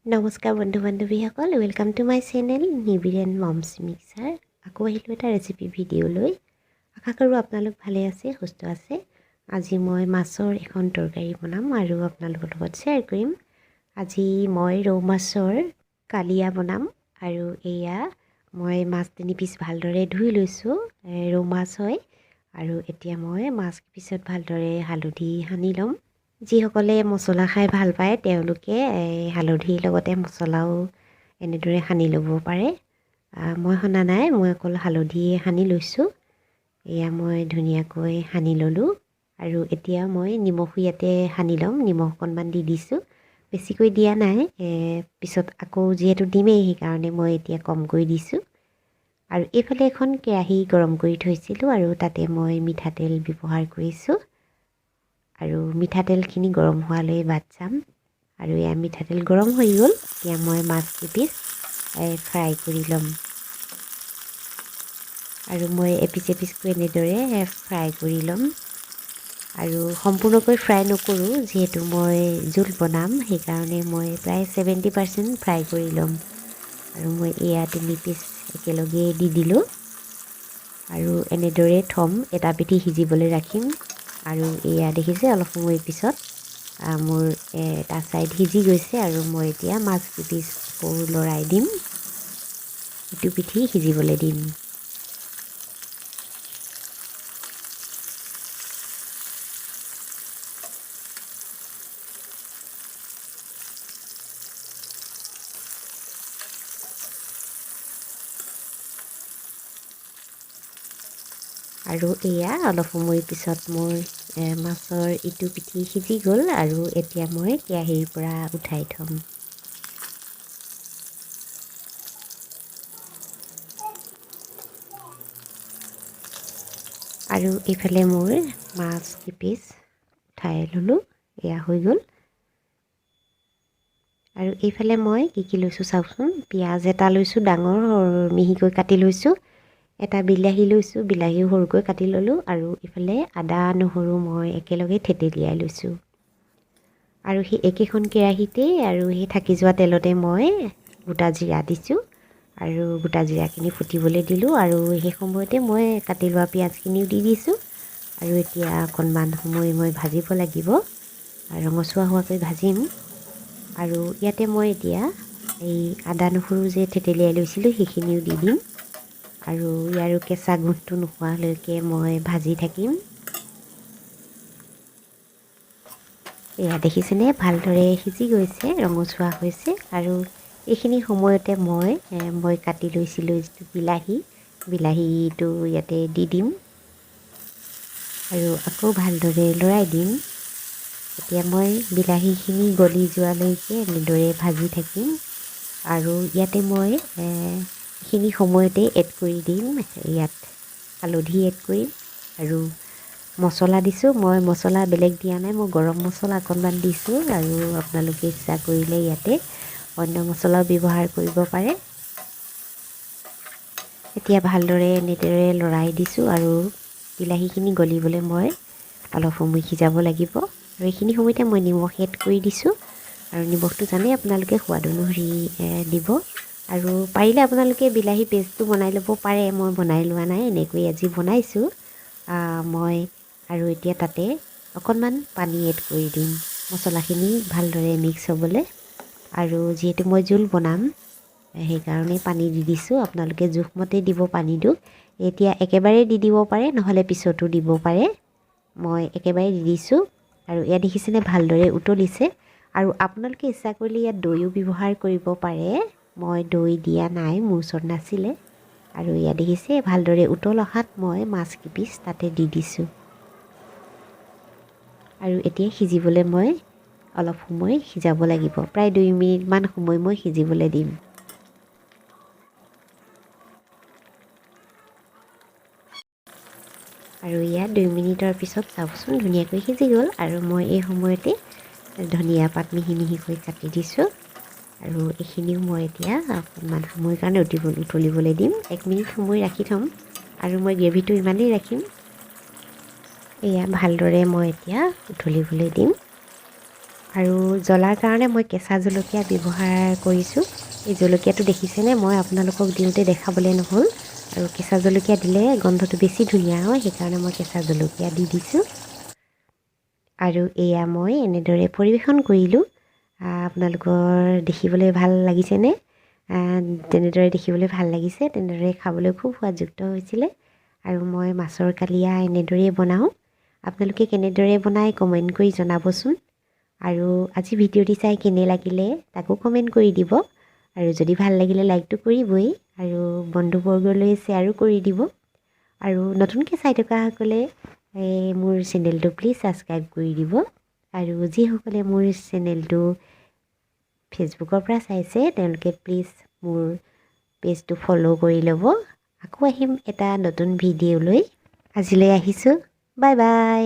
নমস্কাৰ বন্ধু বান্ধৱীসকল, welcome to my channel nibir&momsmixer। আকৌ আহিলোঁ এটা ৰেচিপি ভিডিঅ' লৈ। আশা কৰোঁ আপোনালোক ভালে আছে, সুস্থ আছে। আজি মই মাছৰ এখন তৰকাৰী বনাম আৰু আপোনালোকৰ লগত শ্বেয়াৰ কৰিম। আজি মই ৰৌ মাছৰ কালিয়া বনাম আৰু এয়া মই মাছ 3 পিচ ভালদৰে ধুই লৈছোঁ। ৰৌ মাছ হয় আৰু এতিয়া মই মাছ পিছত ভালদৰে হালধি সানি ল'ম। যিসকলে মছলা খাই ভাল পায় তেওঁলোকে হালধিৰ লগতে মছলাও এনেদৰে সানি ল'ব পাৰে। মই সানা নাই, মই অকল হালধিয়ে সানি লৈছোঁ। এয়া মই ধুনীয়াকৈ সানি ল'লোঁ আৰু এতিয়া মই নিমখো ইয়াতে সানি ল'ম। নিমখ অকণমান দি দিছোঁ, বেছিকৈ দিয়া নাই। পিছত আকৌ যিহেতু দিমেই সেইকাৰণে মই এতিয়া কমকৈ দিছোঁ। আৰু এইফালে এখন কেৰাহী গৰম কৰি থৈছিলোঁ আৰু তাতে মই মিঠাতেল ব্যৱহাৰ কৰিছোঁ। আৰু মিঠাতেলখিনি গৰম হোৱালৈ বাট চাম। আৰু এয়া মিঠাতেল গৰম হৈ গ'ল। এতিয়া মই মাছ কেইপিচ ফ্ৰাই কৰি ল'ম আৰু মই এপিচ এপিচকৈ এনেদৰে ফ্ৰাই কৰি ল'ম। আৰু সম্পূৰ্ণকৈ ফ্ৰাই নকৰোঁ, যিহেতু মই জোল বনাম সেইকাৰণে মই প্ৰায় 70% ফ্ৰাই কৰি ল'ম। আৰু মই এয়া 3 পিচ একেলগে দি দিলোঁ আৰু এনেদৰে থ'ম, এটা পিঠি সিজিবলৈ ৰাখিম। আৰু এয়া দেখিছে অলপ সময় পিছত মোৰ এটা ছাইড সিজি গৈছে আৰু মই এতিয়া মাছ কেইপিচ লৰাই দিম, ইটো পিঠি সিজিবলৈ দিম। আৰু এয়া অলপ সময় পিছত মোৰ মাছৰ ইটো পিঠি সিজি গ'ল আৰু এতিয়া মই কেৰাহীৰ পৰা উঠাই থ'ম। আৰু এইফালে মোৰ মাছ কেইপিচ উঠাই ল'লোঁ, এয়া হৈ গ'ল। আৰু এইফালে মই কি লৈছোঁ চাওকচোন। পিঁয়াজ এটা লৈছোঁ, ডাঙৰ মিহিকৈ কাটি লৈছোঁ। এটা বিলাহী লৈছোঁ, বিলাহীও সৰুকৈ কাটি ল'লোঁ। আৰু ইফালে আদা নহৰু মই একেলগে থেতেলিয়াই লৈছোঁ। আৰু সেই একেখন কেৰাহীতেই আৰু সেই থাকি যোৱা তেলতে মই গোটা জিৰা দিছোঁ আৰু গোটা জিৰাখিনি ফুটিবলৈ দিলোঁ। আৰু সেই সময়তে মই কাটি লোৱা পিঁয়াজখিনিও দি দিছোঁ। আৰু এতিয়া অকণমান সময় মই ভাজিব লাগিব, ৰঙচুৱা হোৱাকৈ ভাজিম। আৰু ইয়াতে মই এতিয়া এই আদা নহৰু যে থেতেলিয়াই লৈছিলোঁ সেইখিনিও দি দিম। আৰু ইয়াৰো কেঁচা গোন্ধটো নোহোৱালৈকে মই ভাজি থাকিম। এয়া দেখিছেনে, ভালদৰে সিজি গৈছে, ৰঙচুৱা হৈছে। আৰু এইখিনি সময়তে মই কাটি লৈছিলোঁ যিটো বিলাহীটো ইয়াতে দি দিম আৰু আকৌ ভালদৰে লৰাই দিম। এতিয়া মই বিলাহীখিনি গলি যোৱালৈকে এনেদৰে ভাজি থাকিম। আৰু ইয়াতে মই এইখিনি সময়তে এড কৰি দিম, ইয়াত হালধি এড কৰিম আৰু মছলা দিছোঁ। মই মছলা বেলেগ দিয়া নাই, মই গৰম মছলা অকণমান দিছোঁ। আৰু আপোনালোকে ইচ্ছা কৰিলে ইয়াতে অন্য মছলাও ব্যৱহাৰ কৰিব পাৰে। এতিয়া ভালদৰে এনেদৰে লৰাই দিছোঁ আৰু বিলাহীখিনি গলিবলৈ মই অলপ সময় সিজাব লাগিব। আৰু এইখিনি সময়তে মই নিমখ এড কৰি দিছোঁ। আৰু নিমখটো জানেই আপোনালোকে সোৱাদ অনুসৰি দিব। আৰু পাৰিলে আপোনালোকে বিলাহী পেষ্টটো বনাই ল'ব পাৰে, মই বনাই লোৱা নাই, এনেকৈ আজি বনাইছোঁ মই। আৰু এতিয়া তাতে অকণমান পানী এড কৰি দিম মছলাখিনি ভালদৰে মিক্স হ'বলৈ। আৰু যিহেতু মই জোল বনাম সেইকাৰণে পানী দি দিছোঁ। আপোনালোকে জোখমতে দিব পানীটো। এতিয়া একেবাৰে দি দিব পাৰে, নহ'লে পিছতো দিব পাৰে। মই একেবাৰে দি দিছোঁ। আৰু ইয়াত দেখিছেনে ভালদৰে উতলিছে। আৰু আপোনালোকে ইচ্ছা কৰিলে ইয়াত দৈও ব্যৱহাৰ কৰিব পাৰে, মই দৈ দিয়া নাই, মোৰ ওচৰত নাছিলে। আৰু ইয়াত দেখিছে ভালদৰে উতল অহাত মই মাছ কেইপিচ তাতে দি দিছোঁ। আৰু এতিয়া সিজিবলৈ মই অলপ সময় সিজাব লাগিব, প্ৰায় 2 মিনিটমান সময় মই সিজিবলৈ দিম। আৰু ইয়াত 2 মিনিটৰ পিছত চাওকচোন ধুনীয়াকৈ সিজি গ'ল। আৰু মই এই সময়তে ধনিয়া পাত মিহি মিহিকৈ কাটি দিছোঁ। আৰু এইখিনিও মই এতিয়া অকণমান সময়ৰ কাৰণে উতলিবলৈ দিম, 1 মিনিট সময় ৰাখি থ'ম। আৰু মই গ্ৰেভিটো ইমানেই ৰাখিম। এয়া ভালদৰে মই এতিয়া উতলিবলৈ দিম। আৰু জ্বলাৰ কাৰণে মই কেঁচা জলকীয়া ব্যৱহাৰ কৰিছোঁ। এই জলকীয়াটো দেখিছেনে, মই আপোনালোকক দিওঁতে দেখাবলৈ নহ'ল, আৰু কেঁচা জলকীয়া দিলে গন্ধটো বেছি ধুনীয়া হয়, সেইকাৰণে মই কেঁচা জলকীয়া দি দিছোঁ। আৰু এয়া মই এনেদৰে পৰিৱেশন কৰিলোঁ। আপোনালোকৰ দেখিবলৈ ভাল লাগিছেনে? তেনেদৰে দেখিবলৈ ভাল লাগিছে, তেনেদৰে খাবলৈ খুব সোৱাদযুক্ত হৈছিলে। আৰু মই মাছৰ কালিয়া এনেদৰেই বনাওঁ। আপোনালোকে কেনেদৰে বনাই কমেণ্ট কৰি জনাবচোন। আৰু আজি ভিডিঅ'টি চাই কেনে লাগিলে তাকো কমেণ্ট কৰি দিব। আৰু যদি ভাল লাগিলে লাইকটো কৰিবই, আৰু বন্ধুবৰ্গলৈ শ্বেয়াৰো কৰি দিব। আৰু নতুনকৈ চাই থকাসকলে মোৰ চেনেলটো প্লিজ ছাবস্ক্ৰাইব কৰি দিব। আৰু যিসকলে মোৰ চেনেলটো ফেচবুকৰ পৰা চাইছে তেওঁলোকে প্লিজ মোৰ পেজটো ফ'ল' কৰি ল'ব। আকৌ আহিম এটা নতুন ভিডিঅ'লৈ। আজিলৈ আহিছোঁ, বাই বাই।